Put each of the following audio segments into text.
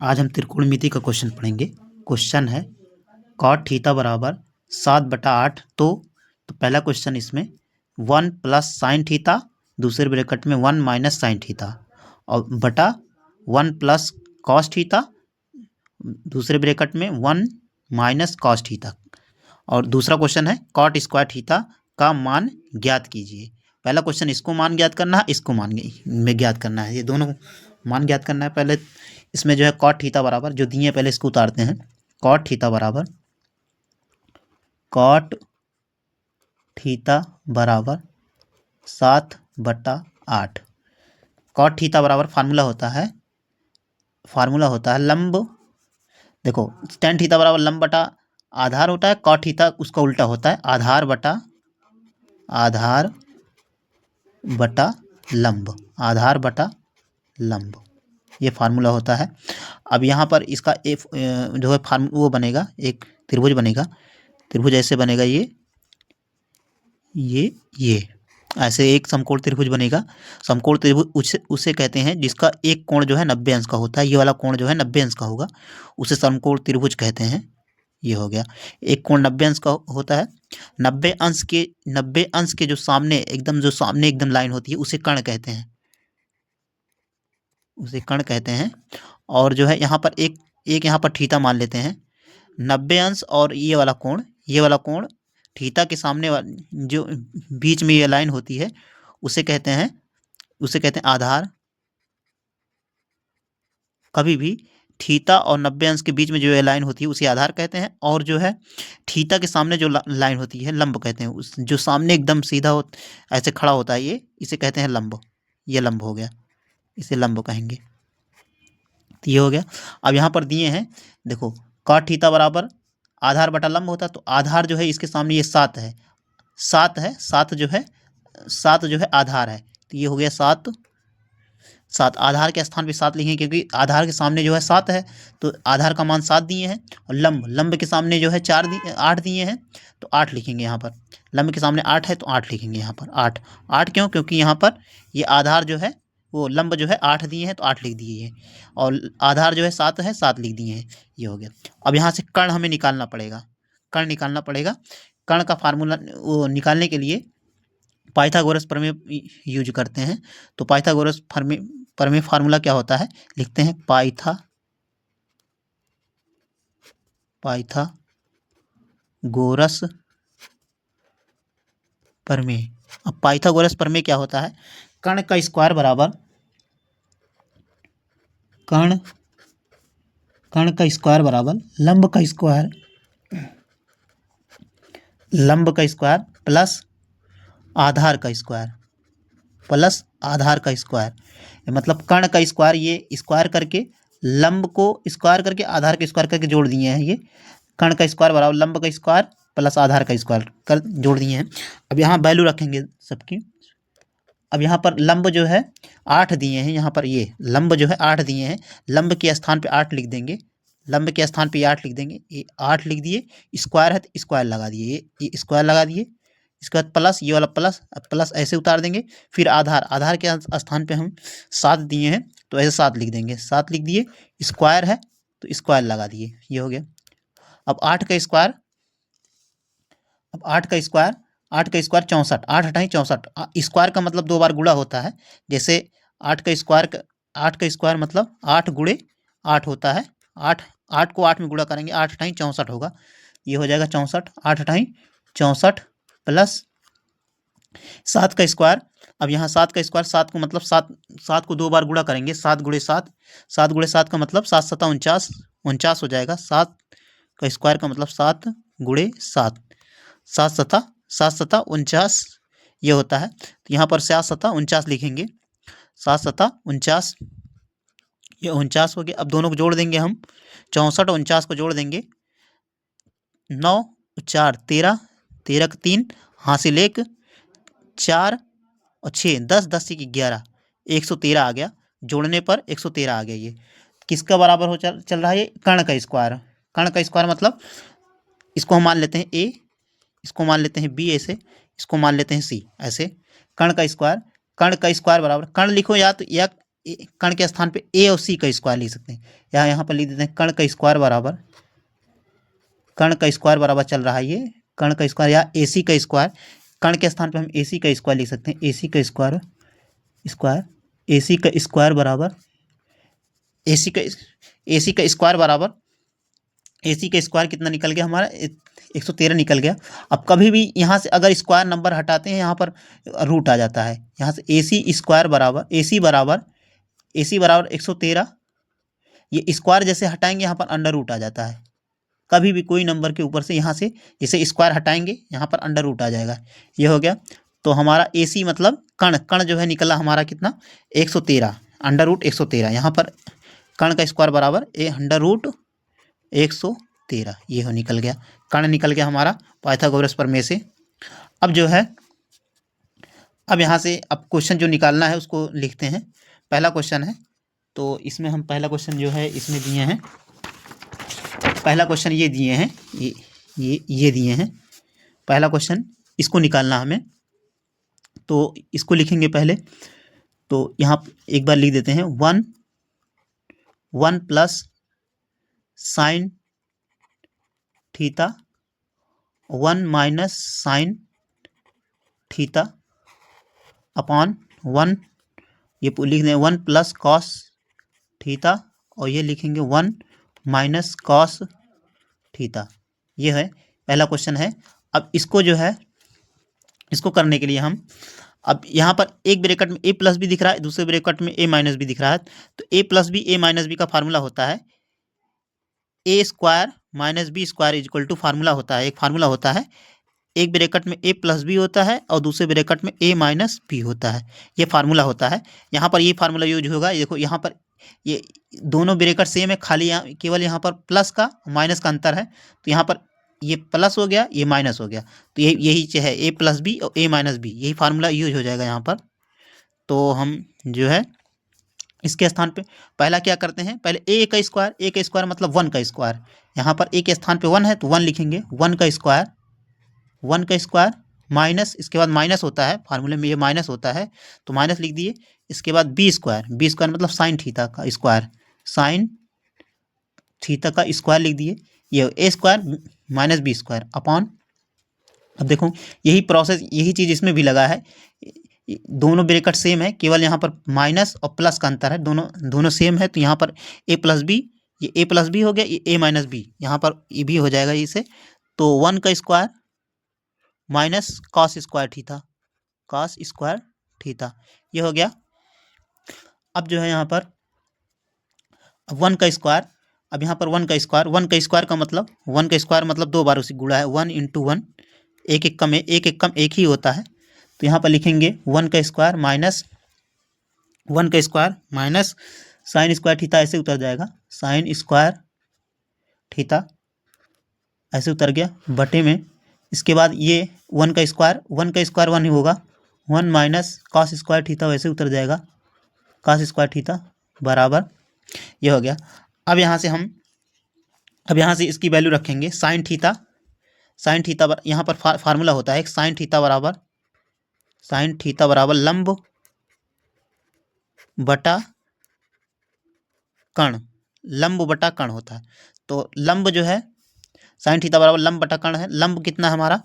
आज हम त्रिकोणमिति का क्वेश्चन पढ़ेंगे। क्वेश्चन है कॉट थीटा बराबर 7/8। तो पहला क्वेश्चन इसमें 1 प्लस साइन थीटा, दूसरे ब्रैकेट में 1 माइनस साइन थीटा, और बटा 1 प्लस कॉस थीटा, दूसरे ब्रैकेट में 1 माइनस कॉस थीटा। और दूसरा क्वेश्चन है कॉट स्क्वायर थीटा का मान ज्ञात कीजिए। पहला क्वेश्चन इसको मान ज्ञात करना है, इसको मान में ज्ञात करना है, ये दोनों मान ज्ञात करना है। पहले इसमें जो है कॉट थीटा बराबर जो दिए पहले इसको उतारते हैं। कॉट थीटा बराबर 7/8। कॉट थीटा बराबर फार्मूला होता है लंब। देखो टेन थीटा बराबर लंब बटा आधार होता है, कॉट थीटा उसका उल्टा होता है आधार बटा लंब, आधार बटा लंब, ये फार्मूला होता है। अब यहाँ पर इसका जो है वो बनेगा, एक त्रिभुज बनेगा। त्रिभुज ऐसे बनेगा, ये ऐसे एक समकोण त्रिभुज बनेगा। समकोण त्रिभुज उसे कहते हैं जिसका एक कोण जो है 90 अंश का होता है। ये वाला कोण जो है 90 अंश का होगा, उसे समकोण त्रिभुज कहते हैं। ये हो गया, एक कोण 90 अंश का होता है। 90 अंश के जो सामने एकदम लाइन होती है उसे कर्ण कहते हैं। और जो है यहाँ पर एक यहाँ पर थीटा मान लेते हैं। 90 अंश और ये वाला कोण थीटा के सामने जो बीच में ये लाइन होती है उसे कहते हैं आधार। कभी भी थीटा और 90 अंश के बीच में जो ये लाइन होती है उसे आधार कहते हैं। और जो है थीटा के सामने जो लाइन होती है लंब कहते हैं। उस जो सामने एकदम सीधा ऐसे खड़ा होता है इसे कहते हैं लंब। ये लंब हो गया, इसे लंब कहेंगे। तो ये हो गया। अब यहाँ पर दिए हैं, देखो कॉट थीटा बराबर आधार बटा लंब होता है, तो आधार जो है इसके सामने ये 7 है। 7 जो है आधार है, तो ये हो गया 7। आधार के स्थान पे 7 लिखेंगे क्योंकि आधार के सामने जो है 7 है, तो आधार का मान 7 दिए हैं। और लंब के सामने जो है 8 दिए हैं, तो 8 लिखेंगे यहाँ पर। लंब के सामने 8 है तो 8 लिखेंगे यहाँ पर। 8 क्यों? क्योंकि यहाँ पर ये आधार जो है वो लंब जो है 8 दिए हैं तो 8 लिख दिए हैं, और आधार जो है 7 है 7 लिख दिए हैं। ये हो गया। अब यहाँ से कर्ण हमें निकालना पड़ेगा। कर्ण का फार्मूला वो निकालने के लिए पाइथागोरस प्रमेय यूज करते हैं। तो पाइथागोरस प्रमेय फार्मूला क्या होता है, लिखते हैं पाइथागोरस प्रमेय। अब पाइथागोरस प्रमेय क्या होता है, कर्ण का स्क्वायर बराबर लंब का स्क्वायर प्लस आधार का स्क्वायर। मतलब कर्ण का स्क्वायर, ये स्क्वायर करके लंब को स्क्वायर करके आधार का स्क्वायर करके जोड़ दिए हैं। ये कर्ण का स्क्वायर बराबर लंब का स्क्वायर प्लस आधार का स्क्वायर कर जोड़ दिए हैं। अब यहाँ वैल्यू रखेंगे सबकी। अब यहाँ पर लंब जो है 8 दिए हैं, यहाँ पर ये लंब जो है 8 दिए हैं, लंब के स्थान पे 8 लिख देंगे। ये 8 लिख दिए। स्क्वायर है तो स्क्वायर लगा दिए, ये स्क्वायर लगा दिए। इसके बाद प्लस, ये वाला प्लस ऐसे उतार देंगे। फिर आधार के स्थान पे हम 7 दिए हैं तो ऐसे 7 लिख देंगे। 7 लिख दिए, स्क्वायर है तो स्क्वायर लगा दिए। ये हो गया। अब 8 का स्क्वायर 64। 8 हटाएं 64। स्क्वायर का मतलब 2 बार गुणा होता है। जैसे 8 का स्क्वायर मतलब 8 गुणे 8 होता है। 8 को 8 में गुणा करेंगे, 8 हटाएं 64 होगा। ये हो जाएगा 64। 8 हटाएं 64 प्लस 7 का स्क्वायर। अब यहाँ 7 का स्क्वायर 7 को मतलब 7 को 2 बार गुणा करेंगे। 7 गुणे 7 का मतलब 7 सता 49 हो जाएगा। 7 का स्क्वायर का मतलब 7 गुणे 7, 7 सता 49 ये होता है। तो यहाँ पर 7 सता 49 लिखेंगे। 7 सता 49, ये 49 हो गया। अब दोनों को जोड़ देंगे हम, 64 और 49 को जोड़ देंगे। 9 4 13, 13 का 3 हासिल 1, 4 और 6 10, 10 से 11, 113 आ गया। जोड़ने पर 113 आ गया। ये किसका बराबर हो चल रहा है, ये कर्ण का स्क्वायर मतलब इसको हम मान लेते हैं ए, इसको मान लेते हैं बी, ऐसे इसको मान लेते हैं सी। ऐसे कर्ण का स्क्वायर बराबर, कर्ण लिखो या तो कण के स्थान पे ए और सी का स्क्वायर लिख सकते हैं। यहाँ पर लिख देते हैं कण का स्क्वायर बराबर, कण का स्क्वायर बराबर चल रहा है ये कण का स्क्वायर या ए सी का स्क्वायर। कण के स्थान पे हम ए सी का स्क्वायर लिख सकते हैं, ए सी का स्क्वायर ए सी का स्क्वायर बराबर ए सी का स्क्वायर बराबर ए सी का स्क्वायर कितना निकल गया हमारा 113 निकल गया। अब कभी भी यहाँ से अगर स्क्वायर नंबर हटाते हैं यहाँ पर रूट आ जाता है। यहाँ से ए सी स्क्वायर बराबर ए सी बराबर 113, ये स्क्वायर जैसे हटाएंगे यहाँ पर अंडर रूट आ जाता है। कभी भी कोई नंबर के ऊपर से यहाँ से जैसे स्क्वायर हटाएंगे यहाँ पर अंडर रूट आ जाएगा। ये हो गया। तो हमारा ए सी मतलब कण जो है निकला हमारा कितना 113, अंडर रूट 113। यहाँ पर कण का स्क्वायर बराबर अंडर रूट 113, ये हो निकल गया, कण निकल गया हमारा पाइथागोरस प्रमेय से। अब जो है अब यहाँ से अब क्वेश्चन जो निकालना है उसको लिखते हैं। पहला क्वेश्चन है तो इसमें हम पहला क्वेश्चन जो है इसमें दिए हैं, पहला क्वेश्चन ये दिए हैं, ये दिए हैं पहला क्वेश्चन, इसको निकालना हमें। तो इसको लिखेंगे पहले, तो यहाँ एक बार लिख देते हैं 1 plus sine theta 1 minus sine theta upon 1, ये लिख दें 1 प्लस कॉस थीटा और ये लिखेंगे 1 माइनस कॉस थीटा। ये है पहला क्वेश्चन है। अब इसको जो है इसको करने के लिए हम अब यहाँ पर एक ब्रैकेट में ए प्लस बी दिख रहा है, दूसरे ब्रैकेट में ए माइनस बी दिख रहा है। तो A plus B A minus B का फार्मूला होता है A square minus B square equal to formula होता है, एक फार्मूला होता है। एक ब्रैकेट में ए प्लस बी होता है और दूसरे ब्रैकेट में ए माइनस बी होता है, ये फार्मूला होता है। यहाँ पर ये फार्मूला यूज होगा। देखो यहाँ पर ये दोनों ब्रैकेट सेम है, खाली यहाँ केवल यहाँ पर प्लस का माइनस का अंतर है। तो यहाँ पर ये प्लस हो गया, ये माइनस हो गया, तो यही है ए प्लस बी और ए माइनस बी, यही फार्मूला यूज हो जाएगा यहाँ पर। तो हम जो है इसके स्थान पे पहला क्या करते हैं, पहले ए का स्क्वायर मतलब 1 का स्क्वायर। यहाँ पर ए के स्थान पे 1 है तो 1 लिखेंगे, 1 का स्क्वायर माइनस, इसके बाद माइनस होता है फार्मूले में, ये माइनस होता है तो माइनस लिख दिए। इसके बाद बी स्क्वायर मतलब साइन थीटा का स्क्वायर, साइन थीटा का स्क्वायर लिख दिए। ये A square minus B square upon, अब देखो यही प्रोसेस यही चीज़ इसमें भी लगा है। दोनों ब्रैकेट सेम है, केवल यहाँ पर माइनस और प्लस का अंतर है, दोनों सेम है। तो यहाँ पर ए प्लस बी, ये ए प्लस बी हो गया, ये ए माइनस बी, यहाँ पर ये भी हो जाएगा इसे। तो 1 का square minus cos square theta, ये हो गया। अब जो है यहाँ पर 1 का स्क्वायर, अब यहाँ पर 1 का स्क्वायर का मतलब 2 बार उसी गुणा है, 1 × 1, एक एक कम एक ही होता है। तो यहाँ पर लिखेंगे 1 का square minus sine square theta, ऐसे उतर जाएगा, साइन स्क्वायर थीटा ऐसे उतर गया बटे में। इसके बाद ये 1 का स्क्वायर 1 ही होगा, 1 माइनस कॉस स्क्वायर थीटा वैसे उतर जाएगा, कॉस स्क्वायर थीटा बराबर, ये हो गया। अब यहाँ से इसकी वैल्यू रखेंगे साइन थीटा यहाँ पर फार्मूला होता है साइन थीटा बराबर लंब बटा कण होता है। तो लंब जो है साइन थीटा बराबर लंब बटा कण है। लंब कितना है हमारा,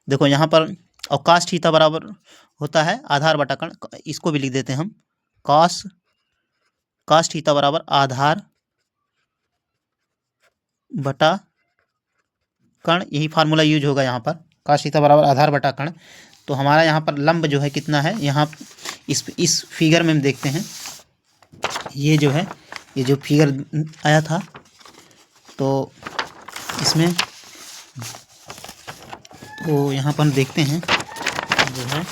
देखो यहाँ पर, और कॉस थीटा बराबर होता है आधार बटा कण, इसको भी लिख देते हैं हम, कॉस थीटा बराबर आधार बटा कण, यही फार्मूला यूज होगा यहाँ पर, कॉस थीटा बराबर आधार बटा कण। तो हमारा यहाँ पर लंब जो है कितना है, यहाँ इस फिगर में हम देखते हैं, ये जो है ये जो फिगर आया था तो इसमें, तो यहाँ पर हम देखते हैं जो है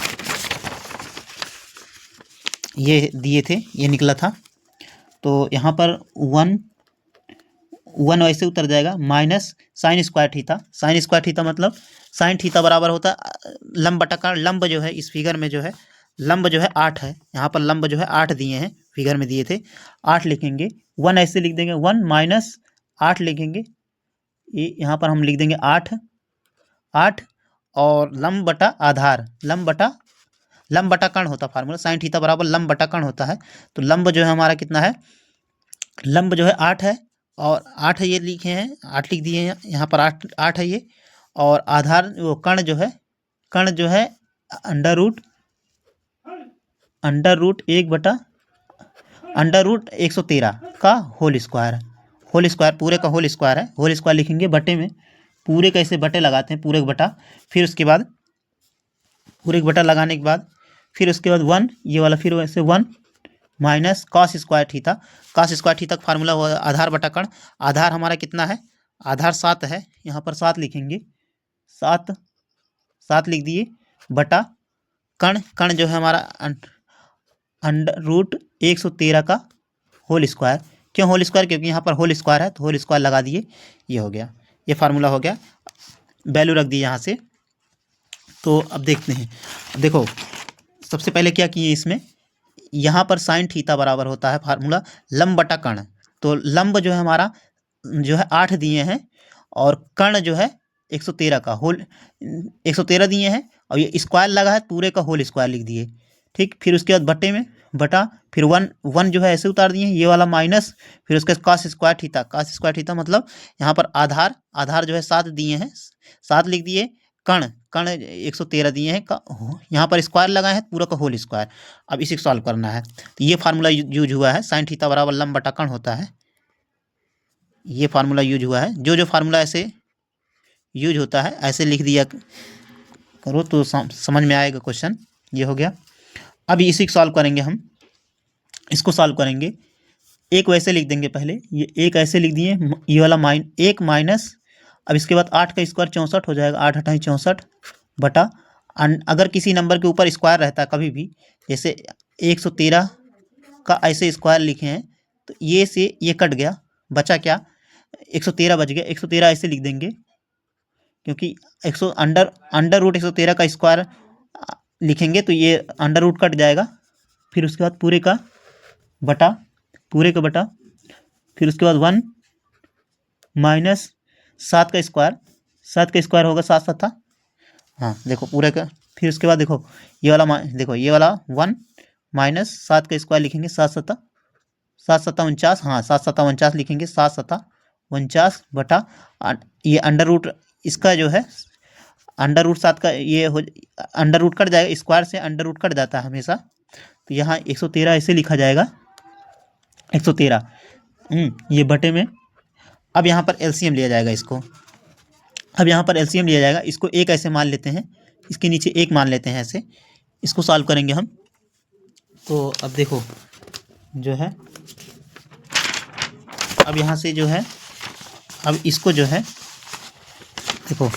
ये दिए थे, ये निकला था। तो यहाँ पर 1 वैसे उतर जाएगा, माइनस साइन स्क्वायर थीटा मतलब साइन थीटा बराबर होता है लंब बटा कण। लंब जो है इस फिगर में जो है लंब जो है 8 है, यहाँ पर लंब जो है 8 दिए हैं, फिगर में दिए थे 8 लिखेंगे, 1 ऐसे लिख देंगे, 1 माइनस 8 लिखेंगे, ये यहाँ पर हम लिख देंगे 8 और लंब बटा लंब बटा कर्ण होता फार्मूला, साइन थीटा बराबर लंब बटा कर्ण होता है। तो लंब जो है हमारा कितना है, लंब जो है 8 है, और 8 है ये लिखे हैं, 8 लिख दिए हैं यहाँ पर, 8 है ये। और आधार वो कर्ण जो है अंडर रूट 1/√113 का होल स्क्वायर पूरे का होल स्क्वायर है। होल स्क्वायर लिखेंगे बटे में, पूरे का ऐसे बटे लगाते हैं, पूरे का बटा, फिर उसके बाद पूरे का बटा लगाने के बाद फिर उसके बाद 1, ये वाला फिर वैसे 1 माइनस कॉस स्क्वायर थीटा का फार्मूला हुआ आधार बटा कर्ण। आधार हमारा कितना है, आधार 7 है, यहाँ पर 7 लिखेंगे, 7 लिख दिए, बटा कर्ण जो है हमारा √113 का होल स्क्वायर। क्यों होल स्क्वायर, क्योंकि यहाँ पर होल स्क्वायर है, तो होल स्क्वायर लगा दिए, ये हो गया, ये फार्मूला हो गया, वैल्यू रख दी यहाँ से। तो अब देखते हैं, देखो सबसे पहले क्या किए इसमें, यहाँ पर साइन थीटा बराबर होता है फार्मूला लंब बटा कर्ण। तो लंब जो है हमारा जो है 8 दिए हैं, और कर्ण जो है 113 का होल 113 दिए हैं, और ये स्क्वायर लगा है, पूरे का होल स्क्वायर लिख दिए, ठीक। फिर उसके बाद बटे में बटा, फिर 1 जो है ऐसे उतार दिए, ये वाला माइनस, फिर उसके कॉस स्क्वायर थीटा मतलब यहाँ पर आधार जो है 7 दिए हैं, 7 लिख दिए, कर्ण 113 दिए हैं, यहाँ पर स्क्वायर लगा है, पूरा का होल स्क्वायर। अब इसे सॉल्व करना है, तो ये फार्मूला यूज हुआ है, साइन थीटा बराबर लंब बटा कर्ण होता है, ये फार्मूला यूज हुआ है। जो फार्मूला ऐसे यूज होता है ऐसे लिख दिया करो तो समझ में आएगा क्वेश्चन। ये हो गया। अब इसी को सॉल्व करेंगे हम, इसको सॉल्व करेंगे, एक वैसे लिख देंगे पहले, ये एक ऐसे लिख दिए, ये वाला एक माइनस, अब इसके बाद 8 का स्क्वायर 64 हो जाएगा, 8 8 64 बटा, अगर किसी नंबर के ऊपर स्क्वायर रहता है कभी भी, जैसे 113 का ऐसे स्क्वायर लिखे हैं, तो ये से ये कट गया, बचा क्या, 113 बच गया, 113 ऐसे लिख देंगे, क्योंकि अंडर रूट 113 का स्क्वायर लिखेंगे तो ये अंडर रूट कट जाएगा। फिर उसके बाद पूरे का बटा, फिर उसके बाद 1 माइनस 7 का स्क्वायर होगा 7 7, हाँ देखो पूरे का। फिर उसके बाद देखो ये वाला 1 माइनस 7 का स्क्वायर लिखेंगे, 7 7 49, हाँ 7 7 49 लिखेंगे, 7 7 49 बटा, ये अंडर रूट इसका जो है अंडर रूट 7 का ये हो, अंडर रूट कट जाएगा, स्क्वायर से अंडर रूट कट जाता है हमेशा, तो यहाँ 113 ऐसे लिखा जाएगा, 113 ये बटे में। अब यहाँ पर एलसीएम लिया जाएगा इसको एक ऐसे मान लेते हैं, इसके नीचे एक मान लेते हैं ऐसे, इसको सॉल्व करेंगे हम। तो अब देखो जो है, अब यहाँ से जो है, अब इसको जो है देखो,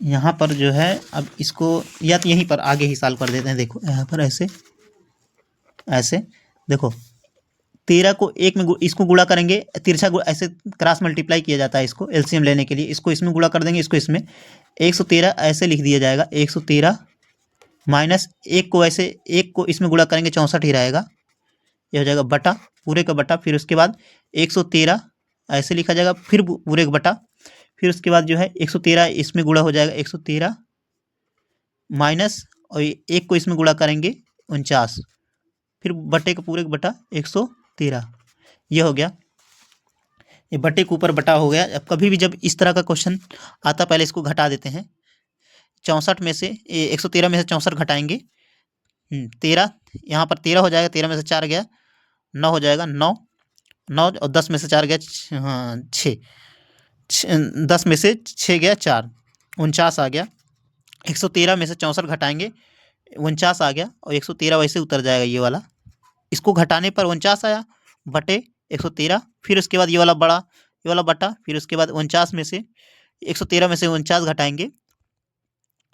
यहाँ पर जो है, अब इसको या तो यहीं पर आगे ही सॉल्व कर देते हैं। देखो यहाँ पर ऐसे देखो, 13 को 1 में इसको गुणा करेंगे, तिरछा ऐसे क्रॉस मल्टीप्लाई किया जाता है इसको एलसीएम लेने के लिए, इसको इसमें गुणा कर देंगे, इसको इसमें 113 ऐसे लिख दिया जाएगा, 113 माइनस 1 को ऐसे 1 को इसमें गुणा करेंगे 64 ही रहेगा, ये हो जाएगा बटा, पूरे का बटा, फिर उसके बाद 113 ऐसे लिखा जाएगा, फिर पूरे का बटा, फिर उसके बाद जो है 113 इसमें गुणा हो जाएगा, 113 माइनस, और 1 को इसमें गुणा करेंगे 49, फिर बटे का पूरे का बटा 113, ये हो गया, ये बटे के ऊपर बटा हो गया। अब कभी भी जब इस तरह का क्वेश्चन आता, पहले इसको घटा देते हैं, 64 में से 113 में से 64 घटाएंगे, 13 यहाँ पर 13 हो जाएगा, 13 में से 4 गया 9 हो जाएगा, 9 और 10 में से 4 गया, हाँ 6, 10 में से 6 गया 4, 49 आ गया। 113 में से 64 घटाएंगे, 49 आ गया, और 113 वैसे उतर जाएगा, ये वाला इसको घटाने पर 49 आया बटे 113, फिर उसके बाद ये वाला बटा, फिर उसके बाद 49 में से 113 में से 49 घटाएंगे,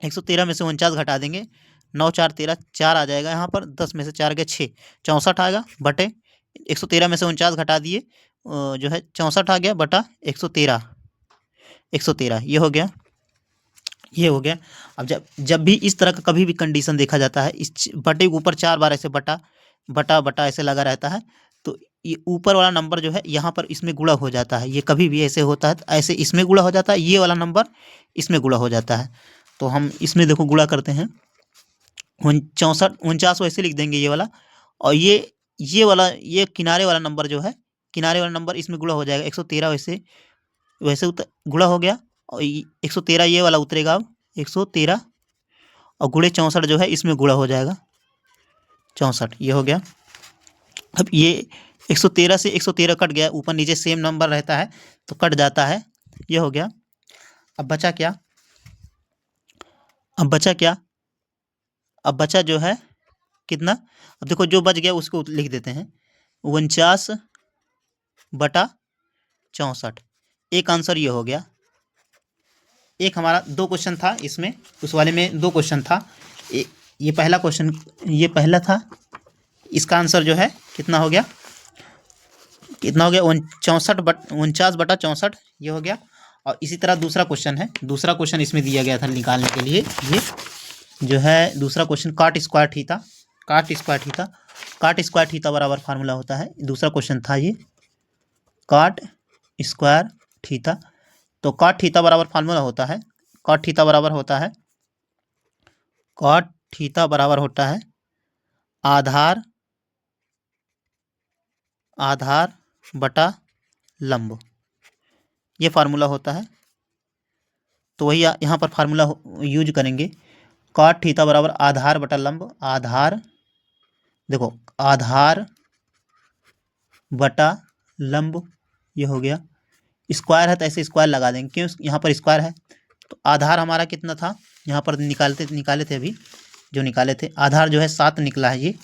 113 में से 49 घटा देंगे, 9 4 13 4 आ जाएगा यहाँ पर, 10 में से 4 गया 6, 64 आएगा बटे 113 में से 49 घटा दिए, जो है 64 आ गया बटा 113, ये हो गया। अब जब भी इस तरह का कभी भी कंडीशन देखा जाता है, इस बटे के ऊपर 4 बार ऐसे बटा ऐसे लगा रहता है, तो ये ऊपर वाला नंबर जो है यहाँ पर इसमें गुणा हो जाता है, ये कभी भी ऐसे होता है, तो ऐसे इसमें गुणा हो जाता है, ये वाला नंबर इसमें गुणा हो जाता है। तो हम इसमें देखो गुणा करते हैं, 64 49 वैसे लिख देंगे ये वाला, और ये वाला, ये किनारे वाला नंबर जो है, किनारे वाला नंबर इसमें गुणा हो जाएगा 113, वैसे वैसे गुणा हो गया, और 113 ये वाला उतरेगा, अब 113 और गुणे 64 जो है इसमें गुणा हो जाएगा 64, ये हो गया। अब ये 113 से 113 कट गया, ऊपर नीचे सेम नंबर रहता है तो कट जाता है, ये हो गया। अब बचा क्या, अब बचा क्या, अब बचा जो है कितना, अब देखो जो बच गया उसको लिख देते हैं 49/64, एक आंसर ये हो गया। एक हमारा 2 क्वेश्चन था इसमें, उस वाले में 2 क्वेश्चन था, ये पहला क्वेश्चन, ये पहला था, इसका आंसर जो है कितना हो गया, कितना हो गया 49/64, ये हो गया। और इसी तरह दूसरा क्वेश्चन है, दूसरा क्वेश्चन इसमें दिया गया था निकालने के लिए, ये जो है दूसरा क्वेश्चन काट स्क्वायर थीटा, काट स्क्वायर थीटा, काट स्क्वायर थीटा बराबर फार्मूला होता है, दूसरा क्वेश्चन था ये काट स्क्वायर थीटा। तो काट थीटा बराबर फार्मूला होता है, काट थीटा बराबर होता है, काट थीटा बराबर होता है आधार, आधार बटा लंब, ये फार्मूला होता है। तो वही यहाँ पर फार्मूला यूज करेंगे, काट थीटा बराबर आधार बटा लंब, आधार, देखो आधार बटा लंब, ये हो गया। स्क्वायर है तो ऐसे स्क्वायर लगा देंगे, क्यों, यहाँ पर स्क्वायर है तो आधार हमारा कितना था, यहाँ पर निकाले थे अभी, जो निकाले थे आधार जो है 7 निकला है, ये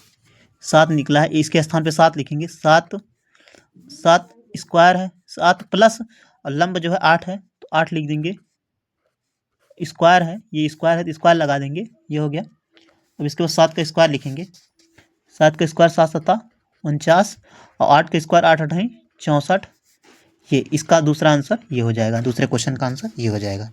7 निकला है, इसके स्थान पे 7 लिखेंगे, 7 स्क्वायर है, 7 प्लस, और लंब जो है 8 है तो 8 लिख देंगे, स्क्वायर है, ये स्क्वायर है तो स्क्वायर लगा देंगे, ये हो गया। अब इसके बाद 7 का स्क्वायर लिखेंगे, 7 का स्क्वायर 7 7 49, और 8 का स्क्वायर 8 8 64, ये इसका दूसरा आंसर ये हो जाएगा, दूसरे क्वेश्चन का आंसर ये हो जाएगा।